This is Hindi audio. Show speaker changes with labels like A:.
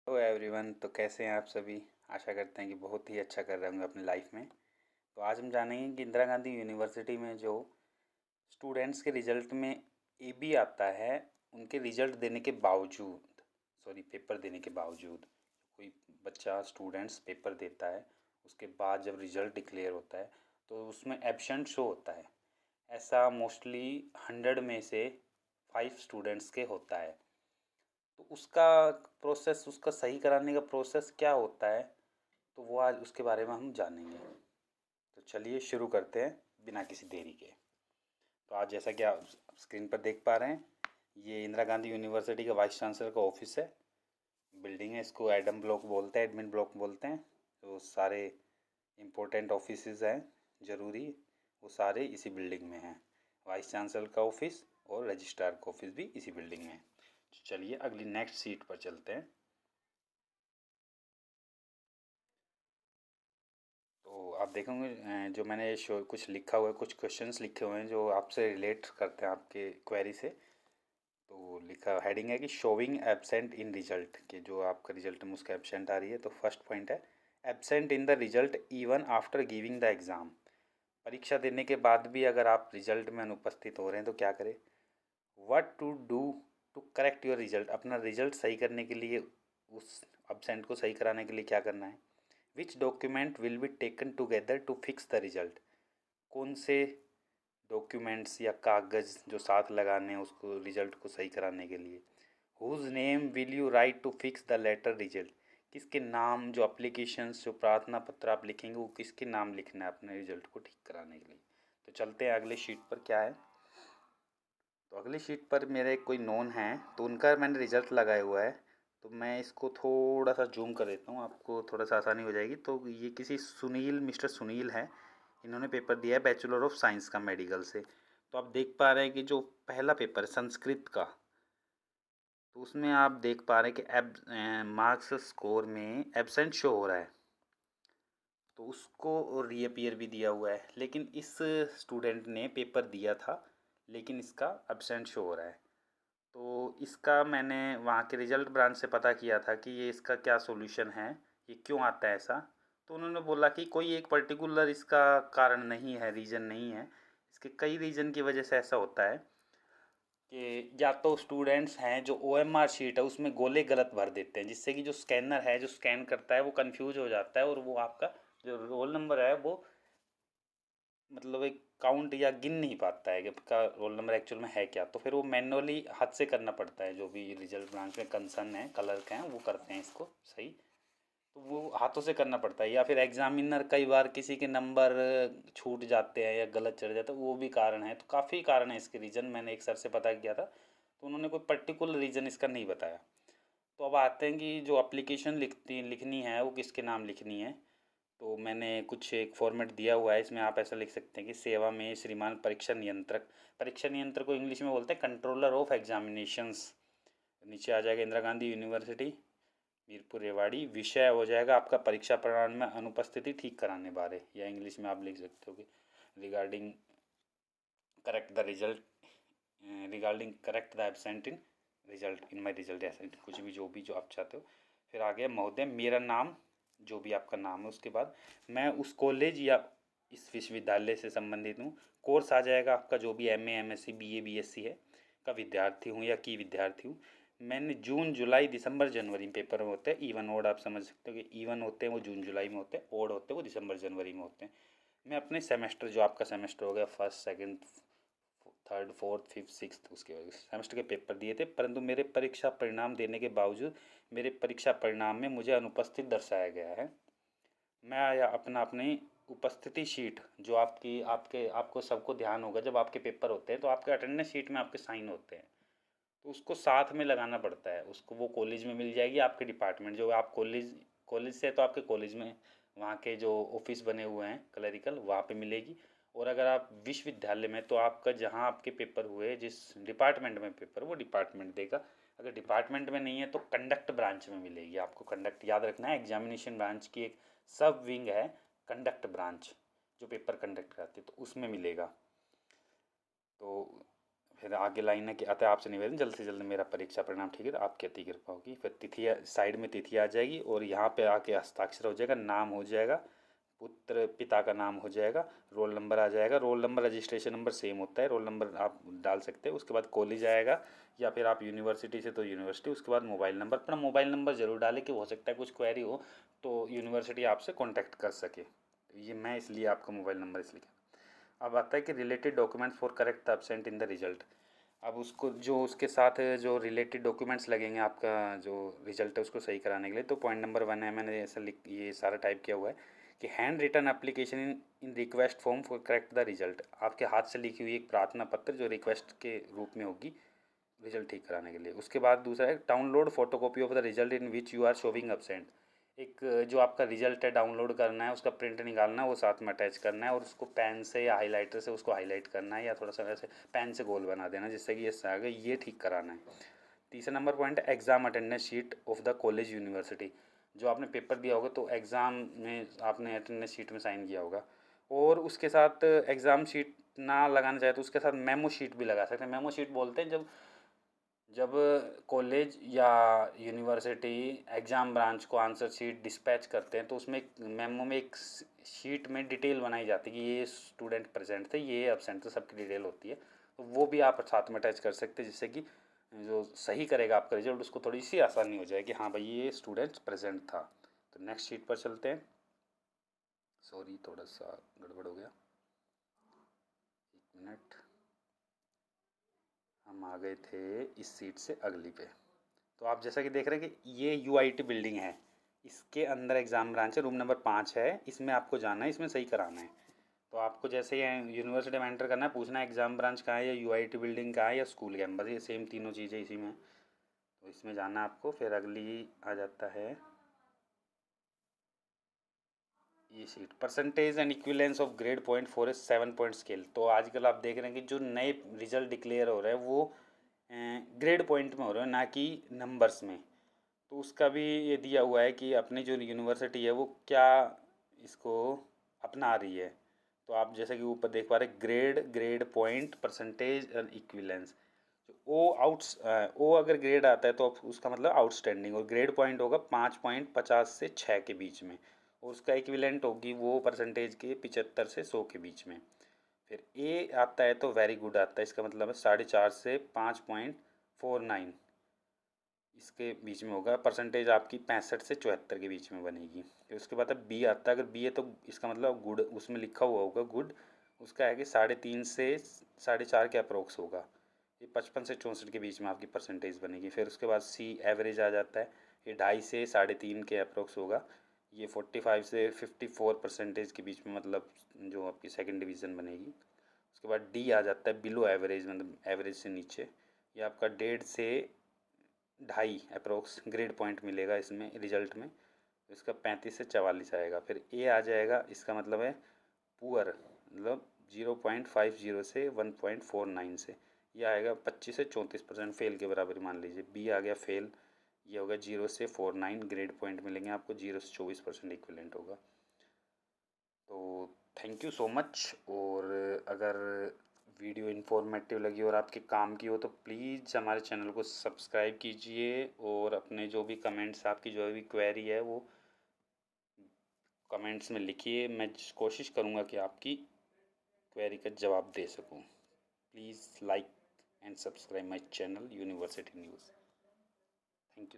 A: Hello everyone. तो कैसे हैं आप सभी। आशा करते हैं कि बहुत ही अच्छा कर रहे होंगे अपनी लाइफ में। तो आज हम जानेंगे कि इंदिरा गांधी यूनिवर्सिटी में जो स्टूडेंट्स के रिज़ल्ट में AB आता है, उनके रिज़ल्ट देने के बावजूद, सॉरी पेपर देने के बावजूद, कोई बच्चा स्टूडेंट्स पेपर देता है, उसके बाद जब रिज़ल्ट डिक्लेयर होता है तो उसमें एब्सेंट शो होता है। ऐसा मोस्टली 100 में से 5 स्टूडेंट्स के होता है। तो उसका प्रोसेस, उसका सही कराने का प्रोसेस क्या होता है, तो वो आज उसके बारे में हम जानेंगे। तो चलिए शुरू करते हैं बिना किसी देरी के। तो आज जैसा कि आप स्क्रीन पर देख पा रहे हैं, ये इंदिरा गांधी यूनिवर्सिटी का वाइस चांसलर का ऑफिस है, बिल्डिंग है। इसको एडम ब्लॉक बोलते हैं, एडमिन ब्लॉक बोलते हैं। तो सारे इम्पोर्टेंट ऑफिसेज हैं ज़रूरी, वो सारे इसी बिल्डिंग में हैं। वाइस चांसलर का ऑफिस और रजिस्ट्रार का ऑफिस भी इसी बिल्डिंग में है। चलिए अगली नेक्स्ट सीट पर चलते हैं। तो आप देखेंगे जो मैंने शो कुछ लिखा हुआ है, कुछ क्वेश्चंस लिखे हुए हैं जो आपसे रिलेट करते हैं आपके क्वेरी से। तो लिखा हेडिंग है कि शोविंग एब्सेंट इन रिजल्ट, कि जो आपका रिजल्ट में उसका एब्सेंट आ रही है। तो फर्स्ट पॉइंट है absent in the result even after giving the exam. परीक्षा देने के बाद भी अगर आप रिजल्ट में अनुपस्थित हो रहे हैं तो क्या करें। What to do to correct your result, अपना रिजल्ट सही करने के लिए, उस एब्सेंट को सही कराने के लिए क्या करना है। Which document will be taken together to fix the result, कौन से डॉक्यूमेंट्स या कागज़ जो साथ लगाने हैं उसको रिजल्ट को सही कराने के लिए। Whose name will you write to fix the letter result, किसके नाम, जो अप्लीकेशंस, जो प्रार्थना पत्र आप लिखेंगे वो किसके नाम लिखना है अपने रिजल्ट को ठीक कराने के लिए। तो चलते हैं अगले शीट पर क्या है। तो अगली शीट पर मेरे कोई नोन हैं, तो उनका मैंने रिजल्ट लगाया हुआ है। तो मैं इसको थोड़ा सा जूम कर देता हूँ, आपको थोड़ा सा आसानी हो जाएगी। तो ये किसी सुनील, मिस्टर सुनील है। इन्होंने पेपर दिया है बैचलर ऑफ साइंस का मेडिकल से। तो आप देख पा रहे हैं कि जो पहला पेपर है संस्कृत का, तो उसमें आप देख पा रहे हैं कि मार्क्स स्कोर में एब्सेंट शो हो रहा है। तो उसको रीअपीयर भी दिया हुआ है, लेकिन इस स्टूडेंट ने पेपर दिया था लेकिन इसका एब्सेंट शो हो रहा है। तो इसका मैंने वहाँ के रिजल्ट ब्रांच से पता किया था कि ये इसका क्या सॉल्यूशन है, ये क्यों आता है ऐसा। तो उन्होंने बोला कि कोई एक पर्टिकुलर इसका कारण नहीं है, रीज़न नहीं है। इसके कई रीज़न की वजह से ऐसा होता है कि या तो स्टूडेंट्स हैं जो OMR शीट है उसमें गोले गलत भर देते हैं, जिससे कि जो स्कैनर है जो स्कैन करता है वो कंफ्यूज हो जाता है और वो आपका जो रोल नंबर है वो मतलब एक काउंट या गिन नहीं पाता है कि आपका रोल नंबर एक्चुअल में है क्या। तो फिर वो मैनुअली हाथ से करना पड़ता है, जो भी रिजल्ट ब्रांच में कंसर्न है, क्लर्क हैं, वो करते हैं इसको सही। तो वो हाथों से करना पड़ता है, या फिर एग्जामिनर कई बार किसी के नंबर छूट जाते हैं या गलत चढ़ जाता है, वो भी कारण है। तो काफ़ी कारण है इसके रीज़न, मैंने एक सर से पता किया था तो उन्होंने कोई पर्टिकुलर रीज़न इसका नहीं बताया। तो अब आते हैं कि जो एप्लीकेशन लिखनी है वो किसके नाम लिखनी है। तो मैंने कुछ एक फॉर्मेट दिया हुआ है, इसमें आप ऐसा लिख सकते हैं कि सेवा में श्रीमान परीक्षा नियंत्रक। परीक्षा नियंत्रक को इंग्लिश में बोलते हैं कंट्रोलर ऑफ एग्जामिनेशंस। नीचे आ जाएगा इंदिरा गांधी यूनिवर्सिटी मीरपुर रेवाड़ी, विषय हो जाएगा आपका परीक्षा परिणाम में अनुपस्थिति ठीक कराने बारे, या इंग्लिश में आप लिख सकते हो कि regarding correct the result, regarding correct the absent in result in my result, ऐसा कुछ भी जो भी जो आप चाहते हो। फिर आ गया महोदय मेरा नाम, जो भी आपका नाम है, उसके बाद मैं उस कॉलेज या इस विश्वविद्यालय से संबंधित हूँ। कोर्स आ जाएगा आपका जो भी MA MSc BA BSc है का विद्यार्थी हूँ या की विद्यार्थी हूँ। मैंने जून जुलाई दिसंबर जनवरी में पेपर में होते हैं, इवन ओड आप समझ सकते हो कि इवन होते हैं वो जून जुलाई में होते हैं, ओड होते हैं वो दिसंबर जनवरी में होते हैं। मैं अपने सेमेस्टर, जो आपका सेमेस्टर हो गया first second third fourth fifth sixth, उसके वजह से सेमेस्टर के पेपर दिए थे, परंतु मेरे परीक्षा परिणाम देने के बावजूद मेरे परीक्षा परिणाम में मुझे अनुपस्थित दर्शाया गया है। मैं आया अपनी उपस्थिति शीट, जो आपकी आपके आपको सबको ध्यान होगा जब आपके पेपर होते हैं तो आपके अटेंडेंस शीट में आपके साइन होते हैं, तो उसको साथ में लगाना पड़ता है। उसको वो कॉलेज में मिल जाएगी, आपके डिपार्टमेंट जो आप कॉलेज कॉलेज से है तो आपके कॉलेज में वहाँ के जो ऑफिस बने हुए हैं क्लरिकल, वहाँ पे मिलेगी। और अगर आप विश्वविद्यालय में, तो आपका जहाँ आपके पेपर हुए, जिस डिपार्टमेंट में पेपर, वो डिपार्टमेंट देगा। अगर डिपार्टमेंट में नहीं है तो कंडक्ट ब्रांच में मिलेगी आपको। कंडक्ट याद रखना है, एग्जामिनेशन ब्रांच की एक सब विंग है कंडक्ट ब्रांच, जो पेपर कंडक्ट करती है, तो उसमें मिलेगा। तो फिर आगे लाइन है कि अतः आपसे निवेदन जल्द से जल्द मेरा परीक्षा परिणाम ठीक है आपकी अति कृपा होगी। फिर तिथि साइड में तिथि आ जाएगी और यहाँ पे आके हस्ताक्षर हो जाएगा, नाम हो जाएगा, पुत्र पिता का नाम हो जाएगा, रोल नंबर आ जाएगा। Roll number registration number same होता है, रोल नंबर आप डाल सकते हैं। उसके बाद कॉलेज आएगा या फिर आप यूनिवर्सिटी से तो यूनिवर्सिटी। उसके बाद मोबाइल नंबर, अपना मोबाइल नंबर ज़रूर डालें कि हो सकता है कुछ क्वेरी हो तो यूनिवर्सिटी आपसे कॉन्टैक्ट कर सके। ये मैं इसलिए आपका मोबाइल नंबर इसलिए। अब आता है कि related documents for correct absent in the result. अब उसको जो उसके साथ जो रिलेटेड डॉक्यूमेंट्स लगेंगे आपका जो रिजल्ट है उसको सही कराने के लिए, तो पॉइंट नंबर 1 है, मैंने ऐसा लिख ये सारा टाइप किया हुआ है कि handwritten application in request form for correct the result. आपके हाथ से लिखी हुई एक प्रार्थना पत्र जो रिक्वेस्ट के रूप में होगी रिजल्ट ठीक कराने के लिए। उसके बाद दूसरा है download photocopy of the result in which you are showing absent. एक जो आपका रिजल्ट है डाउनलोड करना है, उसका प्रिंट निकालना है, वो साथ में अटैच करना है और उसको पेन से या हाईलाइटर से उसको हाईलाइट करना है या थोड़ा सा वैसे पेन से गोल बना देना जिससे कि ये आगे ये ठीक कराना है। तीसरा नंबर पॉइंट है exam attendance sheet of the college university. जो आपने पेपर दिया होगा तो एग्ज़ाम में आपने अटेंडेंस शीट में साइन किया होगा, और उसके साथ एग्ज़ाम शीट ना लगाना चाहे तो उसके साथ मेमो शीट भी लगा सकते हैं। मेमो शीट बोलते हैं जब जब कॉलेज या यूनिवर्सिटी एग्ज़ाम ब्रांच को आंसर शीट डिस्पैच करते हैं तो उसमें एक मेमो में एक शीट में डिटेल बनाई जाती है कि ये स्टूडेंट प्रेजेंट थे, ये एब्सेंट थे, सबकी डिटेल होती है। तो वो भी आप साथ में अटैच कर सकते हैं जिससे कि जो सही करेगा आपका रिजल्ट उसको थोड़ी सी आसानी हो जाए कि हाँ भाई ये स्टूडेंट प्रेजेंट था। तो नेक्स्ट शीट पर चलते हैं। सॉरी थोड़ा सा गड़बड़ हो गया, एक मिनट। हम आ गए थे इस सीट से अगली पे। तो आप जैसा कि देख रहे हैं कि ये यूआईटी बिल्डिंग है, इसके अंदर एग्ज़ाम ब्रांच है, रूम नंबर 5 है, इसमें आपको जाना है, इसमें सही कराना है। तो आपको जैसे ही यूनिवर्सिटी में एंटर करना है पूछना है एग्ज़ाम ब्रांच कहाँ है या यूआईटी बिल्डिंग कहाँ है या स्कूल कैंपस, ये सेम तीनों चीज़ें इसी में। तो इसमें जाना है आपको। फिर अगली आ जाता है ये sheet percentage and equivalents of grade point for a 7 point scale. तो आजकल आप देख रहे हैं कि जो नए रिजल्ट डिक्लेयर हो रहे हैं वो ग्रेड पॉइंट में हो रहे हैं ना कि नंबर्स में। तो उसका भी ये दिया हुआ है कि अपनी जो यूनिवर्सिटी है वो क्या इसको अपना रही है। तो आप जैसे कि ऊपर देख पा रहे grade point percentage and equivalence. ओ अगर ग्रेड आता है तो उसका मतलब आउटस्टैंडिंग, और ग्रेड पॉइंट होगा 5.50 से 6 के बीच में, और उसका इक्विलेंट होगी वो परसेंटेज के 75 से 100 के बीच में। फिर ए आता है तो वेरी गुड आता है, इसका मतलब है 4.5 से 5.49 इसके बीच में होगा। परसेंटेज आपकी 65 से 74 के बीच में बनेगी। फिर उसके बाद अब बी आता है, अगर बी है तो इसका मतलब गुड, उसमें लिखा हुआ होगा गुड, उसका है कि 3.5 से 4.5 के अप्रोक्स होगा। ये 55 से 64 के बीच में आपकी परसेंटेज बनेगी। फिर उसके बाद सी एवरेज आ जाता है, ये 2.5 से 3.5 के अप्रोक्स होगा। ये 45 से 54 परसेंटेज के बीच में, मतलब जो आपकी सेकंड डिवीज़न बनेगी। उसके बाद डी आ जाता है बिलो एवरेज, मतलब एवरेज से नीचे। ये आपका 1.5 से 2.5 अप्रोक्स ग्रेड पॉइंट मिलेगा इसमें रिजल्ट में। इसका 35 से 44 आएगा। फिर ए आ जाएगा, इसका मतलब है पुअर, मतलब 0.50 से 1.49 से ये आएगा 25 से 34% फेल के बराबर मान लीजिए। बी आ गया फेल, ये होगा 0 से 49 ग्रेड पॉइंट मिलेंगे आपको, 0 से 24% इक्विवेलेंट होगा। तो थैंक यू सो मच। और अगर वीडियो इन्फॉर्मेटिव लगी और आपके काम की हो तो प्लीज़ हमारे चैनल को सब्सक्राइब कीजिए, और अपने जो भी कमेंट्स, आपकी जो भी क्वेरी है वो कमेंट्स में लिखिए। मैं कोशिश करूँगा कि आपकी क्वेरी का जवाब दे सकूँ। Please like and subscribe my channel university news.